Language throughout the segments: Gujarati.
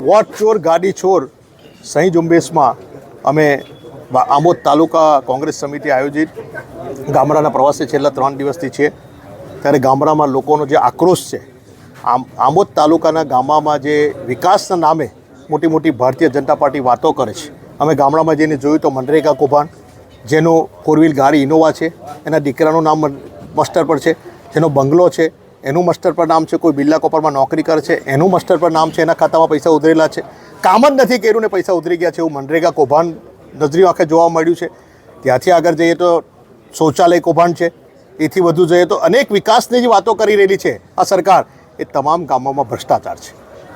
વોટ ચોર ગાડી ચોર સહી ઝુંબેશમાં અમે આંબોદ તાલુકા કોંગ્રેસ સમિતિ આયોજિત ગામડાના પ્રવાસે છેલ્લા 3 દિવસથી છે. ત્યારે ગામડામાં લોકોનો જે આક્રોશ છે, આંબોદ તાલુકાના ગામમાં જે વિકાસના નામે મોટી મોટી ભારતીય જનતા પાર્ટી વાતો કરે છે. અમે ગામડામાં જઈને જોયું તો મનરેગા કૌભાંડ, જેનો 4 વ્હીલ ગાડી ઇનોવા છે, એના દીકરાનું નામ મસ્ટર પર છે, જેનો બંગલો છે એનું મસ્ટર પર નામ છે, કોઈ બિરલા કોપરમાં નોકરી કરે છે એનું મસ્ટર પર નામ છે, એના ખાતામાં પૈસા ઉતરેલા છે, કામ જ નથી કર્યું ને પૈસા ઉતરી ગયા છે, એવું મનરેગા કૌભાંડ નજરી આંખે જોવા મળ્યું છે. ત્યાંથી આગળ જઈએ તો શૌચાલય કૌભાંડ છે. એથી વધુ જઈએ તો અનેક વિકાસની જે વાતો કરી રહેલી છે આ સરકાર, એ તમામ ગામોમાં ભ્રષ્ટાચાર છે.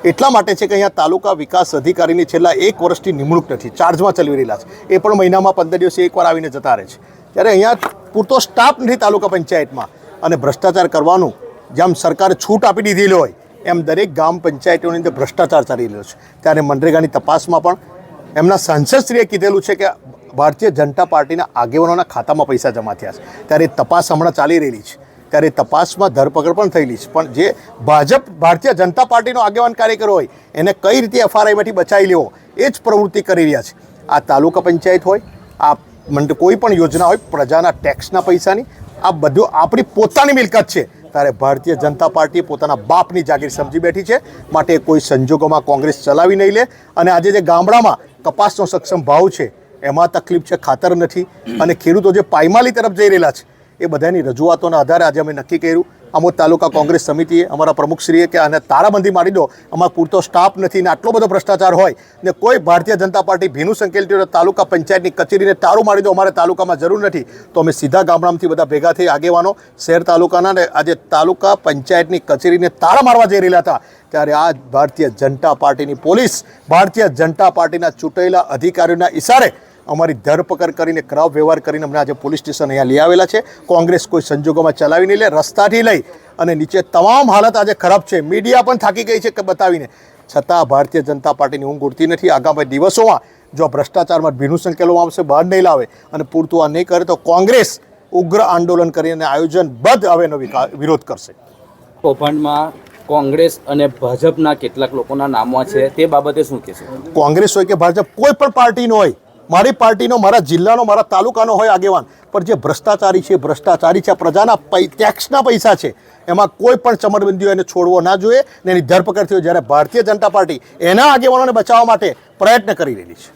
એટલા માટે છે કે અહીંયા તાલુકા વિકાસ અધિકારીની છેલ્લા 1 વર્ષથી નિમણૂક નથી, ચાર્જમાં ચલાવી રહેલા છે. એ પણ મહિનામાં 15 દિવસે એકવાર આવીને જતા રહે છે. ત્યારે અહીંયા પૂરતો સ્ટાફ નથી તાલુકા પંચાયતમાં, અને ભ્રષ્ટાચાર કરવાનું જેમ સરકારે છૂટ આપી દીધેલી હોય એમ દરેક ગામ પંચાયતોની અંદર ભ્રષ્ટાચાર ચાલી રહ્યો છે. ત્યારે મનરેગાની તપાસમાં પણ એમના સાંસદશ્રીએ કીધેલું છે કે ભારતીય જનતા પાર્ટીના આગેવાનોના ખાતામાં પૈસા જમા થયા છે. ત્યારે તપાસ હમણાં ચાલી રહેલી છે. ત્યારે તપાસમાં ધરપકડ પણ થયેલી છે. પણ જે ભાજપ ભારતીય જનતા પાર્ટીનો આગેવાન કાર્યકર હોય એને કઈ રીતે એફઆરઆઈમાંથી બચાવી લેવો એ જ પ્રવૃત્તિ કરી રહ્યા છે. આ તાલુકા પંચાયત હોય, આ કોઈ પણ યોજના હોય, પ્રજાના ટેક્સના પૈસાની આ બધું આપણી પોતાની મિલકત છે. ત્યારે ભારતીય જનતા પાર્ટી પોતાના બાપની જાગીર સમજી બેઠી છે. માટે કોઈ સંજોગોમાં કોંગ્રેસ ચલાવી નહીં લે. અને આજે જે ગામડામાં કપાસનો સક્ષમ ભાવ છે એમાં તકલીફ છે, ખાતર નથી, અને ખેડૂતો જે પાયમાલી તરફ જઈ રહેલા છે, એ બધાની રજૂઆતોના આધારે આજે અમે નક્કી કર્યું, આંબોદ તાલુકા કોંગ્રેસ સમિતિએ, અમારા પ્રમુખશ્રીએ, કે આને તારાબંધી મારી દો, અમારા પૂરતો સ્ટાફ નથી ને આટલો બધો ભ્રષ્ટાચાર હોય ને કોઈ ભારતીય જનતા પાર્ટી ભીનું સંકેલતી હોય તાલુકા પંચાયતની કચેરીને તારું મારી દો, અમારે તાલુકામાં જરૂર નથી. તો અમે સીધા ગામડામાંથી બધા ભેગા થઈ આગેવાનો શહેર તાલુકાના ને આજે તાલુકા પંચાયતની કચેરીને તાળા મારવા જઈ રહેલા હતા. ત્યારે આ ભારતીય જનતા પાર્ટીની પોલીસ, ભારતીય જનતા પાર્ટીના ચૂંટાયેલા અધિકારીઓના ઇશારે અમારી ધરપકડ કરીને ખરાબ વ્યવહાર કરીને અમને આજે પોલીસ સ્ટેશન અહીંયા લઈ આવેલા છે. કોંગ્રેસ કોઈ સંજોગોમાં ચલાવી નહીં લે, રસ્તાથી લઈ અને નીચે તમામ હાલત આજે ખરાબ છે. મીડિયા પણ થાકી ગઈ છે કે બતાવીને, છતાં ભારતીય જનતા પાર્ટીની ઊંઘ ઉડતી નથી. આગામી દિવસોમાં જો ભ્રષ્ટાચારમાં ભીનું સંકેલવામાં આવશે, બહાર નહીં લાવે અને પૂરતું આ નહીં કરે તો કોંગ્રેસ ઉગ્ર આંદોલન કરીને આયોજનબદ્ધ હવેનો વિરોધ કરશે. કૌભાંડમાં કોંગ્રેસ અને ભાજપના કેટલાક લોકોના નામો છે, તે બાબતે શું કહેશો? કોંગ્રેસ હોય કે ભાજપ, કોઈ પણ પાર્ટીનો હોય, મારી પાર્ટીનો, મારા જિલ્લાનો, મારા તાલુકાનો હોય આગેવાન, પણ જે ભ્રષ્ટાચારી છે, ભ્રષ્ટાચારી છે, પ્રજાના ટેક્સના પૈસા છે, એમાં કોઈ પણ ચમરબંધીઓ એને છોડવો ના જોઈએ ને એની ધરપકડ થઈ. જ્યારે ભારતીય જનતા પાર્ટી એના આગેવાનોને બચાવવા માટે પ્રયત્ન કરી રહેલી છે.